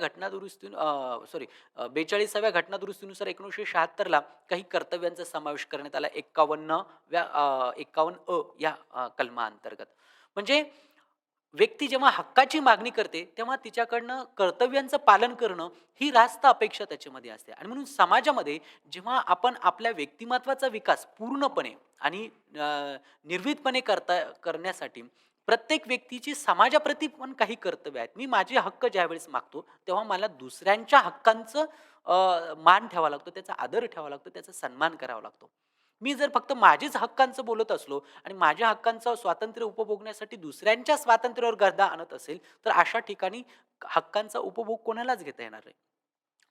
सॉरी 42व्या घटनादुरुस्तीनुसार 1976 ला काही कर्तव्यांचा समावेश करण्यात आला 51 अ या कलमाअंतर्गत. म्हणजे व्यक्ती जेव्हा हक्काची मागणी करते, तेव्हा तिच्याकडनं कर्तव्यांचं पालन करणं ही रास्त अपेक्षा त्याच्यामध्ये असते आणि म्हणून समाजामध्ये जेव्हा आपण आपल्या व्यक्तिमत्त्वाचा विकास पूर्णपणे आणि निर्भीतपणे करण्यासाठी प्रत्येक व्यक्तीची समाजाप्रती पण काही कर्तव्य आहेत. मी माझे हक्क ज्यावेळेस मागतो, तेव्हा मला दुसऱ्यांच्या हक्कांचं मान ठेवावा लागतो, त्याचा आदर ठेवावा लागतो, त्याचा सन्मान करावा लागतो. मी जर फक्त माझ्याच हक्कांचं बोलत असलो आणि माझ्या हक्कांचं स्वातंत्र्य उपभोगण्यासाठी दुसऱ्यांच्या स्वातंत्र्यावर गर्दा आणत असेल, तर अशा ठिकाणी हक्कांचा उपभोग कोणालाच घेता येणार नाही.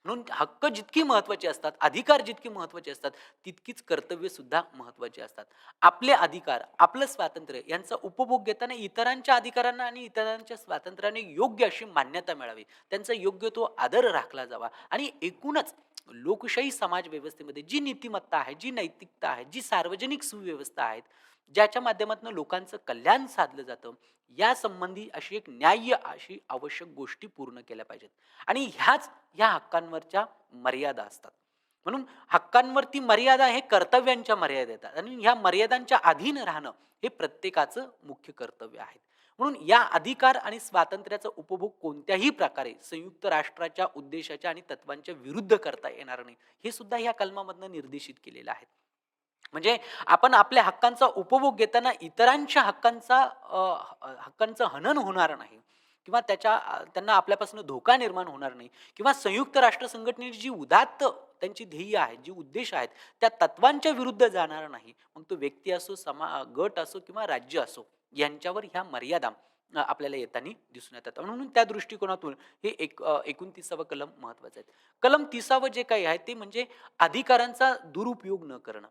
म्हणून हक्क जितकी महत्त्वाचे असतात, अधिकार जितके महत्त्वाचे असतात, तितकीच कर्तव्य सुद्धा महत्त्वाची असतात. आपले अधिकार, आपलं स्वातंत्र्य यांचा उपभोग घेताना इतरांच्या अधिकारांना आणि इतरांच्या स्वातंत्र्याने योग्य अशी मान्यता मिळावी. त्यांचा योग्य तो आदर राखला जावा आणि एकूणच लोकशाही समाज व्यवस्थेमध्ये जी नीतिमत्ता आहे, जी नैतिकता आहे, जी सार्वजनिक सुव्यवस्था आहेत, ज्याच्या माध्यमातून लोकांचं कल्याण साधलं जातं, यासंबंधी अशी एक न्याय्य अशी आवश्यक गोष्टी पूर्ण केल्या पाहिजेत आणि ह्याच ह्या हक्कांवरच्या मर्यादा असतात. म्हणून हक्कांवरती मर्यादा हे कर्तव्यांच्या मर्यादा येतात आणि ह्या मर्यादांच्या अधीन राहणं हे प्रत्येकाचं मुख्य कर्तव्य आहे. म्हणून या अधिकार आणि स्वातंत्र्याचा उपभोग कोणत्याही प्रकारे संयुक्त राष्ट्राच्या उद्देशाच्या आणि तत्वांच्या विरुद्ध करता येणार नाही, हे सुद्धा या कलमामधनं निर्देशित केलेलं आहे. म्हणजे आपण आपल्या हक्कांचा उपभोग घेताना इतरांच्या हक्कांचं हनन होणार नाही किंवा त्यांना आपल्यापासून धोका निर्माण होणार नाही किंवा संयुक्त राष्ट्र संघटनेची जी उदात्त त्यांची ध्येय आहेत, जी उद्देश आहेत, त्या तत्वांच्या विरुद्ध जाणार नाही. मग तो व्यक्ती असो, गट असो किंवा राज्य असो, यांच्यावर ह्या मर्यादा आपल्याला येताना दिसून येतात. म्हणून त्या दृष्टिकोनातून हे 29वं कलम महत्वाचं आहे. कलम 30वं जे काही आहे ते म्हणजे अधिकारांचा दुरुपयोग न करणं.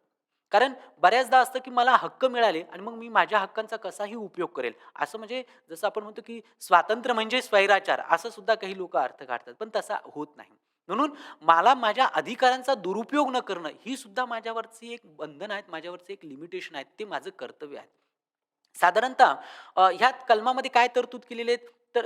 कारण बऱ्याचदा असतं की मला हक्क मिळाले आणि मग मी माझ्या हक्कांचा कसाही उपयोग करेल. असं म्हणजे जसं आपण म्हणतो की स्वातंत्र्य म्हणजे स्वैराचार असं सुद्धा काही लोकं अर्थ काढतात. पण तसा होत नाही. म्हणून मला माझ्या अधिकारांचा दुरुपयोग न करणं ही सुद्धा माझ्यावरची एक बंधन आहेत, माझ्यावरचं एक लिमिटेशन आहे. ते माझं कर्तव्य आहे. साधारणतः ह्या कलमामध्ये काय तरतूद केलेली आहेत, तर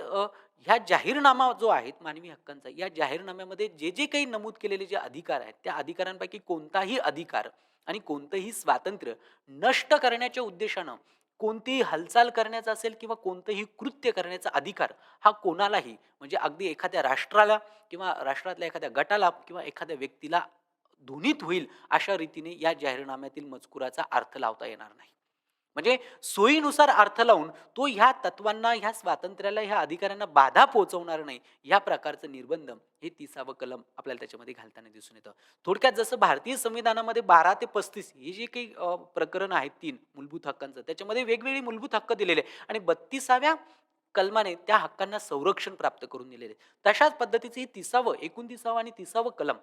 ह्या जाहीरनामा जो आहे मानवी हक्कांचा, या जाहीरनाम्यामध्ये जे जे काही नमूद केलेले जे अधिकार आहेत, त्या अधिकारांपैकी कोणताही अधिकार आणि कोणतंही स्वातंत्र्य नष्ट करण्याच्या उद्देशानं कोणतीही हालचाल करण्याचा असेल किंवा कोणतंही कृत्य करण्याचा अधिकार हा कोणालाही म्हणजे अगदी एखाद्या राष्ट्राला किंवा राष्ट्रातल्या एखाद्या गटाला किंवा एखाद्या व्यक्तीला ध्वनित होईल अशा रीतीने या जाहीरनाम्यातील मजकुराचा अर्थ लावता येणार नाही. म्हणजे सोयीनुसार अर्थ लावून तो ह्या तत्वांना, ह्या स्वातंत्र्याला, ह्या अधिकाऱ्यांना बाधा पोहोचवणार नाही, या प्रकारचं निर्बंध हे 30वं कलम आपल्याला त्याच्यामध्ये घालताना दिसून येतं. थोडक्यात जसं भारतीय संविधानामध्ये 12 ते 35 हे जे काही प्रकरण आहेत 3 मूलभूत हक्कांचं, त्याच्यामध्ये वेगवेगळे मूलभूत हक्क दिलेले आणि 32व्या कलमाने त्या हक्कांना संरक्षण प्राप्त करून दिलेले. तशाच पद्धतीचं हे 29वं आणि 30वं कलम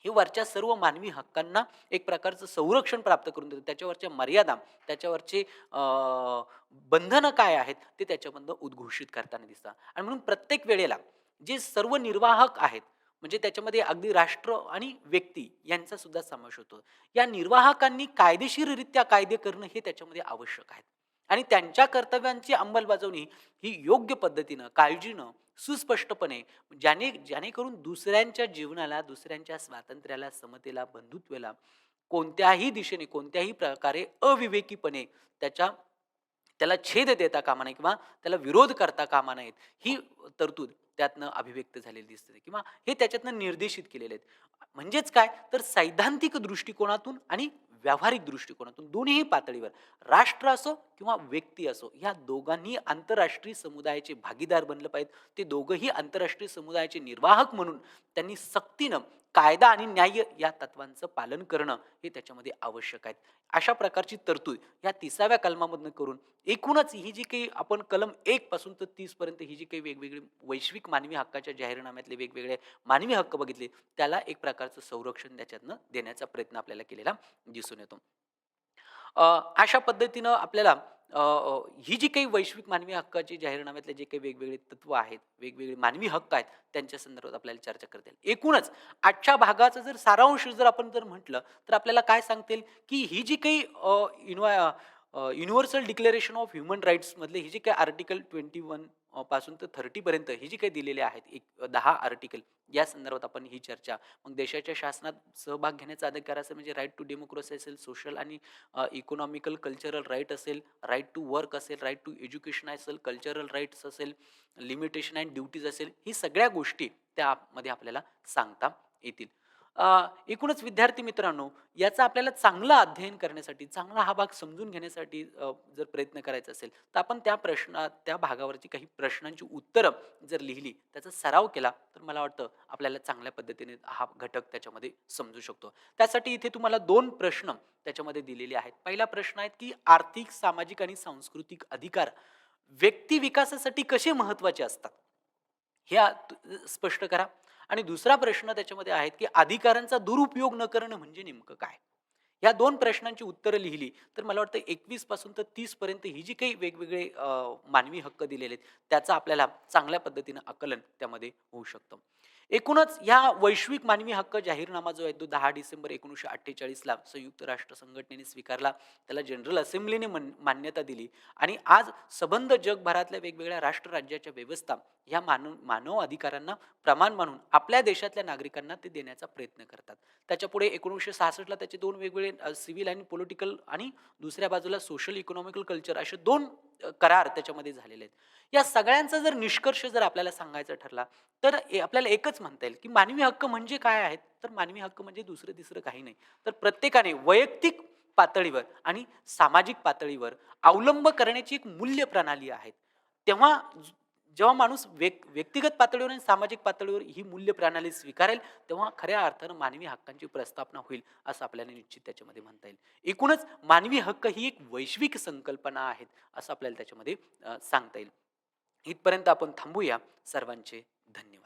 हे वरच्या सर्व मानवी हक्कांना एक प्रकारचं संरक्षण प्राप्त करून देतं. त्याच्यावरच्या मर्यादा, त्याच्यावरचे बंधनं काय आहेत, ते त्याच्यामधनं उद्घोषित करताना दिसतात. आणि म्हणून प्रत्येक वेळेला जे सर्व निर्वाहक आहेत, म्हणजे त्याच्यामध्ये अगदी राष्ट्र आणि व्यक्ती यांचा सुद्धा समावेश होतो. या निर्वाहकांनी कायदेशीररित्या कायदे करणं हे त्याच्यामध्ये आवश्यक आहे. आणि त्यांच्या कर्तव्यांची अंमलबजावणी ही योग्य पद्धतीनं, काळजीनं, सुस्पष्टपणे जेणेकरून दुसऱ्यांच्या जीवनाला, दुसऱ्यांच्या स्वातंत्र्याला, समतेला, बंधुत्वाला कोणत्याही दिशेने, कोणत्याही प्रकारे अविवेकीपणे त्याच्या त्याला छेद देता कामा नये किंवा त्याला विरोध करता कामा नयेत. ही तरतूद त्यातनं अभिव्यक्त झालेली दिसते किंवा हे त्याच्यातनं निर्देशित केलेले आहेत. म्हणजेच काय तर सैद्धांतिक दृष्टिकोनातून आणि व्यावहारिक दृष्टिकोनातून दोन्हीही पातळीवर राष्ट्र असो किंवा व्यक्ती असो, ह्या दोघांनी आंतरराष्ट्रीय समुदायाचे भागीदार बनलं पाहिजे. ते दोघंही आंतरराष्ट्रीय समुदायाचे निर्वाहक म्हणून त्यांनी सक्तीनं कायदा आणि न्याय या तत्वांचं पालन करणं हे त्याच्यामध्ये आवश्यक आहे. अशा प्रकारची तरतूद या 30व्या कलमामधनं करून एकूणच ही जी काही आपण कलम 1 पासून तर 30 पर्यंत ही जी काही वेगवेगळी वैश्विक मानवी हक्काच्या जाहीरनाम्यातले वेगवेगळे मानवी हक्क बघितले, त्याला एक प्रकारचं संरक्षण त्याच्यातनं देण्याचा प्रयत्न आपल्याला केलेला दिसून येतो. अशा पद्धतीनं आपल्याला अ, अ, ही जी काही वैश्विक मानवी हक्काची जाहीरनाम्यातले जे काही वेगवेगळे तत्व आहेत, वेगवेगळे मानवी हक्क आहेत, त्यांच्या संदर्भात आपल्याला चर्चा करता येईल. एकूणच आजच्या भागाचा जर सारांश जर आपण जर म्हटलं, तर आपल्याला काय सांगता येईल, की ही जी काही Universal Declaration of Human Rights मधले ही जी काही आर्टिकल 21 पासून तर 30 पर्यंत ही जी काही दिलेली आहेत, एक 10 आर्टिकल या संदर्भात आपण ही चर्चा, मग देशाच्या शासनात सहभाग घेण्याचा अधिकार असेल म्हणजे राईट टू डेमोक्रेसी असेल, सोशल आणि इकॉनॉमिकल कल्चरल राईट असेल, राईट टू वर्क असेल, राईट टू एज्युकेशन असेल, कल्चरल राईट्स असेल, लिमिटेशन अँड ड्युटीज असेल, ही सगळ्या गोष्टी त्यामध्ये आपल्याला सांगता येतील. एकूणच विद्यार्थी मित्रांनो, याचा आपल्याला चांगलं अध्ययन करण्यासाठी, चांगला हा भाग समजून घेण्यासाठी जर प्रयत्न करायचा असेल, तर आपण त्या भागावरची काही प्रश्नांची उत्तरं जर लिहिली, त्याचा सराव केला, तर मला वाटतं आपल्याला चांगल्या पद्धतीने हा घटक त्याच्यामध्ये समजू शकतो. त्यासाठी इथे तुम्हाला 2 प्रश्न त्याच्यामध्ये दिलेले आहेत. पहिला प्रश्न आहे, की आर्थिक, सामाजिक आणि सांस्कृतिक अधिकार व्यक्ती विकासासाठी कसे महत्त्वाचे असतात? हे स्पष्ट करा. आणि दुसरा प्रश्न त्याच्यामध्ये आहेत, की अधिकारांचा दुरुपयोग न करणं म्हणजे नेमकं काय? या 2 प्रश्नांची उत्तरं लिहिली, तर मला वाटतं 21 पासून तर 30 पर्यंत ही जी काही वेगवेगळे मानवी हक्क दिलेले आहेत, त्याचं आपल्याला चांगल्या पद्धतीनं आकलन त्यामध्ये होऊ शकतं. एकूणच ह्या वैश्विक मानवी हक्क जाहीरनामा जो आहे तो 10 डिसेंबर 1948 ला संयुक्त राष्ट्र संघटनेने स्वीकारला. त्याला जनरल असेंब्लीने मान्यता दिली आणि आज सबंध जगभरातल्या वेगवेगळ्या राष्ट्र राज्याच्या व्यवस्था ह्या मानव अधिकारांना प्रमाण म्हणून आपल्या देशातल्या नागरिकांना ते देण्याचा प्रयत्न करतात. त्याच्यापुढे 1966 ला त्याचे 2 वेगवेगळे सिव्हिल आणि पॉलिटिकल आणि दुसऱ्या बाजूला सोशल इकॉनॉमिकल कल्चर असे 2 करार त्याच्यामध्ये झालेले आहेत. या सगळ्यांचा जर निष्कर्ष जर आपल्याला सांगायचा ठरला, तर आपल्याला एकच म्हणता येईल, की मानवी हक्क म्हणजे काय आहेत? तर मानवी हक्क म्हणजे दुसरं-तिसरं काही नाही. तर प्रत्येकाने वैयक्तिक पातळीवर आणि सामाजिक पातळीवर अवलंब करण्याची एक मूल्य प्रणाली आहे. तेव्हा जेव्हा माणूस व्यक्तिगत पातळीवर आणि सामाजिक पातळीवर ही मूल्य प्रणाली स्वीकारेल, तेव्हा खऱ्या अर्थानं मानवी हक्कांची प्रस्थापना होईल, असं आपल्याला निश्चित त्याच्यामध्ये म्हणता येईल. एकूणच मानवी हक्क ही एक वैश्विक संकल्पना आहेत, असं आपल्याला त्याच्यामध्ये सांगता येईल. इथपर्यंत आपण थांबूया. सर्वांचे धन्यवाद.